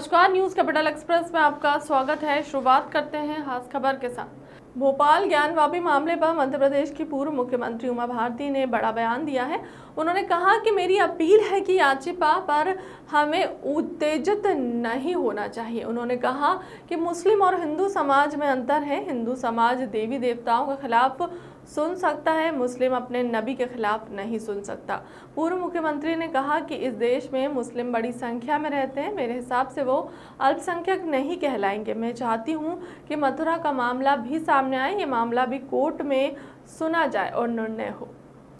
नमस्कार, news capital express में आपका स्वागत है। शुरुआत करते हैं खास खबर के साथ। भोपाल ज्ञानवापी मामले पर मध्य प्रदेश की पूर्व मुख्यमंत्री उमा भारती ने बड़ा बयान दिया है। उन्होंने कहा कि मेरी अपील है कि याचिका पर हमें उत्तेजित नहीं होना चाहिए। उन्होंने कहा कि मुस्लिम और हिंदू समाज में अंतर है। हिंदू समाज देवी देवताओं के खिलाफ सुन सकता है, मुस्लिम अपने नबी के खिलाफ नहीं सुन सकता। पूर्व मुख्यमंत्री ने कहा कि इस देश में मुस्लिम बड़ी संख्या में रहते हैं, मेरे हिसाब से वो अल्पसंख्यक नहीं कहलाएंगे। मैं चाहती हूं कि मथुरा का मामला भी सामने आए, ये मामला भी कोर्ट में सुना जाए और निर्णय हो।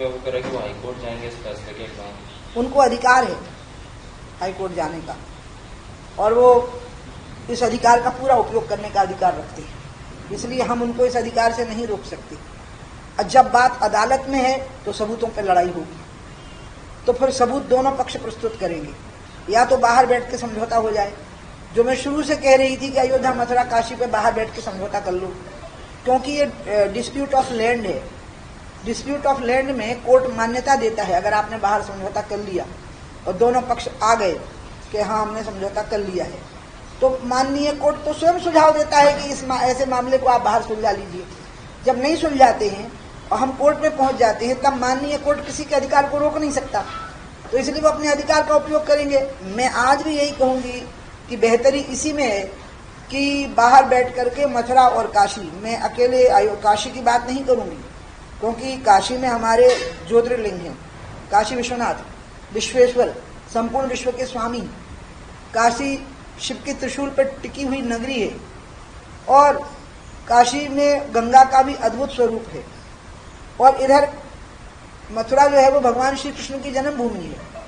हाईकोर्ट जाएंगे इस फैसले के बाद? उनको अधिकार है हाईकोर्ट जाने का और वो इस अधिकार का पूरा उपयोग करने का अधिकार रखते हैं, इसलिए हम उनको इस अधिकार से नहीं रोक सकते। जब बात अदालत में है तो सबूतों पर लड़ाई होगी, तो फिर सबूत दोनों पक्ष प्रस्तुत करेंगे। या तो बाहर बैठ के समझौता हो जाए, जो मैं शुरू से कह रही थी कि अयोध्या मथुरा काशी पे बाहर बैठ के समझौता कर लो, क्योंकि ये डिस्प्यूट ऑफ लैंड है। डिस्प्यूट ऑफ लैंड में कोर्ट मान्यता देता है अगर आपने बाहर समझौता कर लिया और दोनों पक्ष आ गए कि हाँ हमने समझौता कर लिया है, तो माननीय कोर्ट तो स्वयं सुझाव देता है कि इस ऐसे मामले को आप बाहर सुलझा लीजिए। जब नहीं सुलझाते हैं और हम कोर्ट में पहुंच जाते हैं, तब माननीय कोर्ट किसी के अधिकार को रोक नहीं सकता, तो इसलिए वो अपने अधिकार का उपयोग करेंगे। मैं आज भी यही कहूंगी कि बेहतरी इसी में है कि बाहर बैठ करके मथुरा और काशी, मैं अकेले काशी की बात नहीं करूंगी, क्योंकि काशी में हमारे ज्योतिर्लिंग हैं, काशी विश्वनाथ, विश्वेश्वर, संपूर्ण विश्व के स्वामी। काशी शिव के त्रिशूल पर टिकी हुई नगरी है और काशी में गंगा का भी अद्भुत स्वरूप है, और इधर मथुरा जो है वो भगवान श्री कृष्ण की जन्मभूमि है।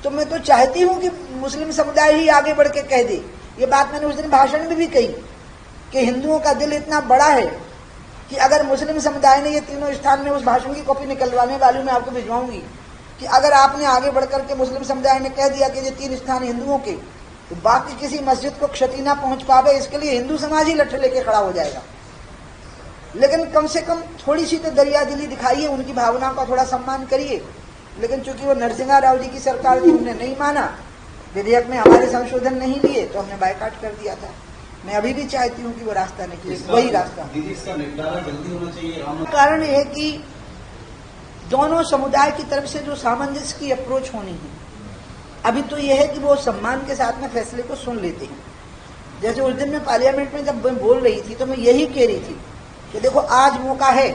तो मैं तो चाहती हूँ कि मुस्लिम समुदाय ही आगे बढ़ के कह दे। ये बात मैंने उस दिन भाषण में भी कही कि हिंदुओं का दिल इतना बड़ा है कि अगर मुस्लिम समुदाय ने ये तीनों स्थान में, उस भाषण की कॉपी निकलवाने वाली मैं आपको भिजवाऊंगी, कि अगर आपने आगे बढ़कर के मुस्लिम समुदाय ने कह दिया कि ये 3 स्थान हिंदुओं के, तो बाकी किसी मस्जिद को क्षति ना पहुंच पावे, इसके लिए हिंदू समाज ही लठ लेके खड़ा हो जाएगा। लेकिन कम से कम थोड़ी सी तो दरिया दिली दिखाइए, उनकी भावनाओं का थोड़ा सम्मान करिए। लेकिन चूंकि वो नरसिंह राव जी की सरकार थी, उन्होंने नहीं माना, विधेयक में हमारे संशोधन नहीं लिए, तो हमने बायकॉट कर दिया था। मैं अभी भी चाहती हूँ कि वो रास्ता निकले, वही रास्ता। कारण यह है कि दोनों समुदाय की तरफ से जो सामंजस्य की अप्रोच होनी है, अभी तो यह है कि वो सम्मान के साथ में फैसले को सुन लेते हैं। जैसे उस दिन में पार्लियामेंट में जब मैं बोल रही थी तो मैं यही कह रही थी कि देखो आज मौका है,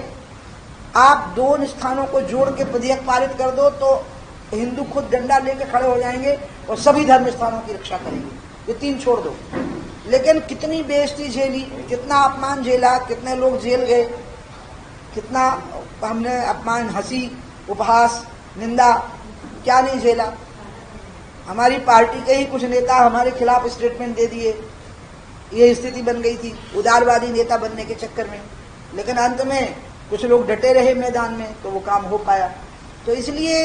आप 2 स्थानों को जोड़ के विधेयक पारित कर दो तो हिंदू खुद डंडा लेके खड़े हो जाएंगे और सभी धर्म स्थानों की रक्षा करेंगे। ये 3 छोड़ दो। लेकिन कितनी बेइज्जती झेली, कितना अपमान झेला, कितने लोग जेल गए, कितना हमने अपमान, हंसी, उपहास, निंदा, क्या नहीं झेला। हमारी पार्टी के ही कुछ नेता हमारे खिलाफ स्टेटमेंट दे दिए, ये स्थिति बन गई थी उदारवादी नेता बनने के चक्कर में। लेकिन अंत में कुछ लोग डटे रहे मैदान में, तो वो काम हो पाया। तो इसलिए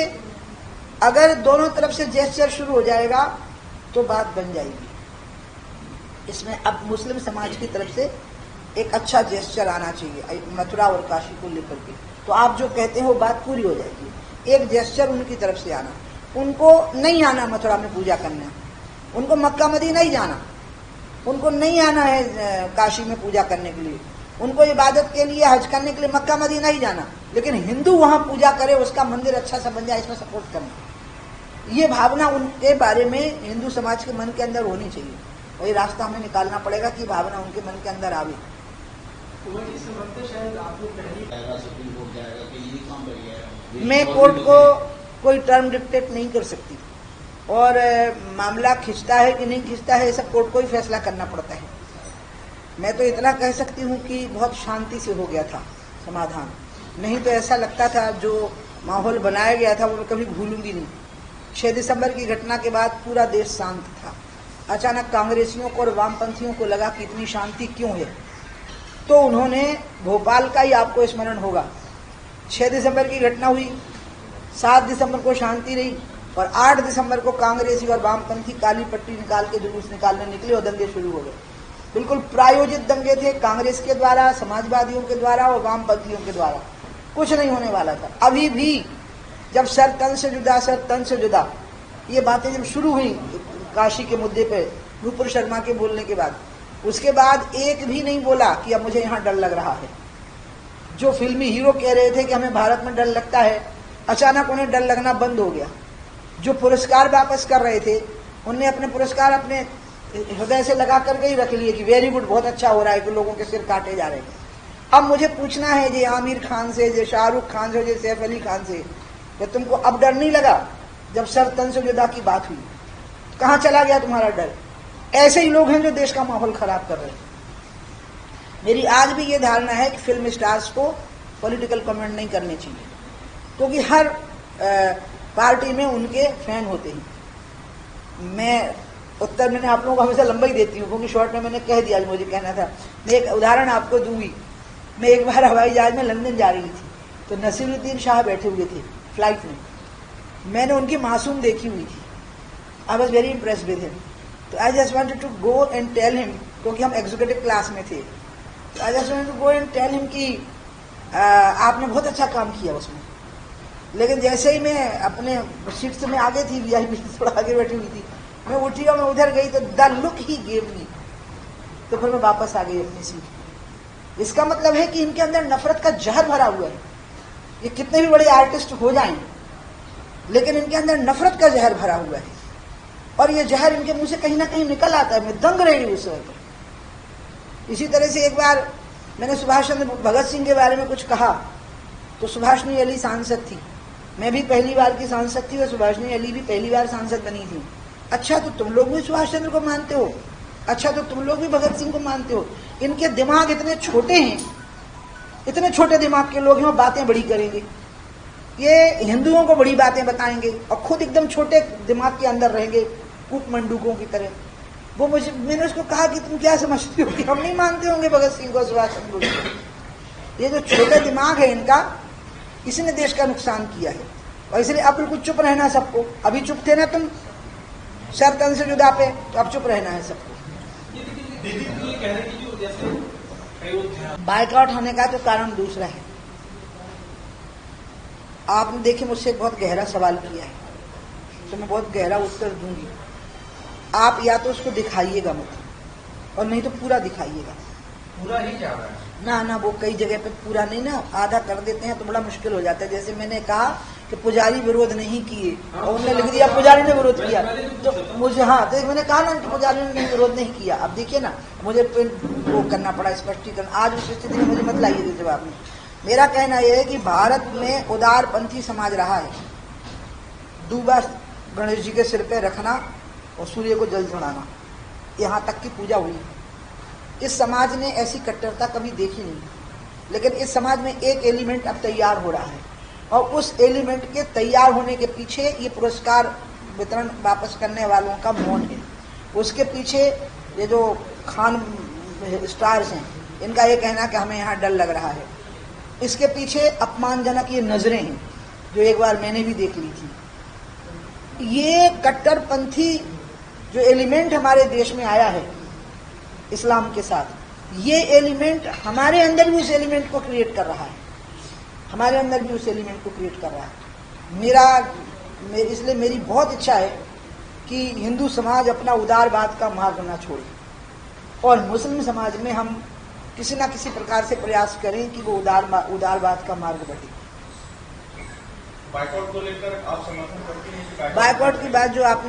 अगर दोनों तरफ से जेस्चर शुरू हो जाएगा तो बात बन जाएगी। इसमें अब मुस्लिम समाज की तरफ से एक अच्छा जेस्चर आना चाहिए मथुरा और काशी को लेकर के, तो आप जो कहते हैं वो बात पूरी हो जाएगी। एक जेस्चर उनकी तरफ से आना, उनको नहीं आना मथुरा में पूजा करना, उनको मक्का मदीना नहीं जाना, उनको नहीं आना है काशी में पूजा करने के लिए, उनको इबादत के लिए हज करने के लिए मक्का मदीना ही जाना, लेकिन हिंदू वहां पूजा करे, उसका मंदिर अच्छा सा बन जाए, इसमें सपोर्ट करना। ये भावना उनके बारे में हिंदू समाज के मन के अंदर होनी चाहिए, और ये रास्ता हमें निकालना पड़ेगा कि भावना उनके मन के अंदर आवे। मैं कोर्ट को कोई टर्म डिक्टेट नहीं कर सकती, और मामला खिंचता है कि नहीं खिंचता है, ये सब कोर्ट को ही फैसला करना पड़ता है। मैं तो इतना कह सकती हूँ कि बहुत शांति से हो गया था समाधान, नहीं तो ऐसा लगता था जो माहौल बनाया गया था वो मैं कभी भूलूंगी नहीं। 6 दिसंबर की घटना के बाद पूरा देश शांत था। अचानक कांग्रेसियों को और वामपंथियों को लगा कि इतनी शांति क्यों है, तो उन्होंने भोपाल का ही आपको स्मरण होगा, 6 दिसंबर की घटना हुई, 7 दिसंबर को शांति रही, और 8 दिसंबर को कांग्रेसी और वामपंथी काली पट्टी निकाल के जुलूस निकालने निकले और दंगे शुरू हो गए। बिल्कुल प्रायोजित दंगे थे, कांग्रेस के द्वारा, समाजवादियों के द्वारा और वामपंथियों के द्वारा। कुछ नहीं होने वाला था। अभी भी जब सर तन से जुदा, सर तन से जुदा, ये बातें जब शुरू हुई काशी के मुद्दे पे, नुपुर शर्मा के बोलने के बाद। उसके बाद एक भी नहीं बोला कि अब मुझे यहाँ डर लग रहा है। जो फिल्मी हीरो कह रहे थे कि हमें भारत में डर लगता है, अचानक उन्हें डर लगना बंद हो गया। जो पुरस्कार वापस कर रहे थे, उन्हें अपने पुरस्कार अपने हृदय से लगा करके ही रख लिए कि वेरी गुड, बहुत अच्छा हो रहा है कि लोगों के सिर काटे जा रहे हैं। अब मुझे पूछना है जे आमिर खान से, जे शाहरुख खान से, जे सैफ अली खान से, कि तुमको अब डर नहीं लगा जब सर तन से जुदा की बात हुई? कहाँ चला गया तुम्हारा डर? ऐसे ही लोग हैं जो देश का माहौल खराब कर रहे हैं। मेरी आज भी ये धारणा है कि फिल्म स्टार्स को पॉलिटिकल कमेंट नहीं करने चाहिए, क्योंकि हर पार्टी में उनके फैन होते हैं। मैं उत्तर मैंने आप लोगों को हमेशा लंबा ही देती हूँ, क्योंकि शॉर्ट में मैंने कह दिया जो मुझे कहना था। मैं एक उदाहरण आपको दूंगी। मैं एक बार हवाई जहाज में लंदन जा रही थी, तो नसीरुद्दीन शाह बैठे हुए थे फ्लाइट में। मैंने उनकी मासूम देखी हुई थी। I was very impressed with him. तो I just wanted to go and tell him, क्योंकि हम एग्जीक्यूटिव क्लास में थे, तो I just wanted to go and tell him कि आपने बहुत अच्छा काम किया उसमें। लेकिन जैसे ही मैं अपने सीट से मैं आगे थी, वीआईपी थोड़ा आगे बैठी हुई थी, मैं उठी और मैं उधर गई तो the look he gave me, तो फिर मैं वापस आ गई अपनी सीट। इसका मतलब है कि इनके अंदर नफरत का जहर भरा हुआ है। ये कितने भी बड़े आर्टिस्ट हो जाएं, लेकिन इनके अंदर नफरत का जहर भरा हुआ है, और ये जहर इनके मुंह से कहीं ना कहीं निकल आता है। मैं दंग रही हूँ उस वक्त। इसी तरह से एक बार मैंने सुभाष चंद्र भगत सिंह के बारे में कुछ कहा, तो सुभाषनी अली सांसद थी। मैं भी पहली बार की सांसद थी और सुभाषनी अली भी पहली बार सांसद बनी थी। अच्छा, तो तुम लोग भी सुभाष चंद्र को मानते हो? अच्छा, तो तुम लोग भी भगत सिंह को मानते हो? इनके दिमाग इतने छोटे हैं, इतने छोटे दिमाग के लोग हैं, वो बातें बड़ी करेंगे। ये हिंदुओं को बड़ी बातें बताएंगे और खुद एकदम छोटे दिमाग के अंदर रहेंगे, कूप मंडूकों की तरह। वो मैंने उसको कहा कि तुम क्या समझते हो कि हम नहीं मानते होंगे भगत सिंह को, सुभाष चंद्र को? ये जो छोटे दिमाग है इनका, इसने देश का नुकसान किया है। और इसलिए अब बिल्कुल चुप रहना सबको। अभी चुप थे ना तुम सर तन से जुदा पे, तो अब चुप रहना है सबको। बाइकआउट होने का तो कारण दूसरा है। आपने देखिए मुझसे बहुत गहरा सवाल किया है, तो मैं बहुत गहरा उत्तर दूंगी। आप या तो उसको दिखाइएगा मत, और नहीं तो पूरा दिखाइएगा। पूरा ही जा रहा है ना, वो कई जगह पे पूरा नहीं ना, आधा कर देते हैं तो बड़ा मुश्किल हो जाता है। जैसे मैंने कहा कि पुजारी विरोध नहीं किए, और उन्होंने लिख दिया पुजारी ने विरोध किया, तो मुझे तो मैंने कहा ना कि पुजारी ने विरोध नहीं किया। अब देखिए ना, मुझे वो करना पड़ा स्पष्टीकरण। आज उस स्थिति में मुझे मत लाइए जवाब में। मेरा कहना यह है कि भारत में उदारपंथी समाज रहा है। दूबा गणेश जी के सिर पे रखना और सूर्य को जल चढ़ाना, यहाँ तक की पूजा हुई। इस समाज ने ऐसी कट्टरता कभी देखी नहीं, लेकिन इस समाज में एक एलिमेंट अब तैयार हो रहा है, और उस एलिमेंट के तैयार होने के पीछे ये पुरस्कार वितरण वापस करने वालों का मौन है। उसके पीछे ये जो खान स्टार्स हैं, इनका ये कहना कि हमें यहाँ डर लग रहा है। इसके पीछे अपमानजनक ये नजरें हैं, जो एक बार मैंने भी देख ली थी। ये कट्टरपंथी जो एलिमेंट हमारे देश में आया है इस्लाम के साथ, ये एलिमेंट हमारे अंदर भी उस एलिमेंट को क्रिएट कर रहा है, हमारे अंदर भी उस एलिमेंट को क्रिएट कर रहा है। इसलिए मेरी बहुत इच्छा है कि हिंदू समाज अपना उदारवाद का मार्ग न छोड़े, और मुस्लिम समाज में हम किसी न किसी प्रकार से प्रयास करें कि वो उदारवाद का मार्ग बढ़े। बाइकआउट को लेकर आप समर्थन करते हैं? बाइकआउट की बात जो आपने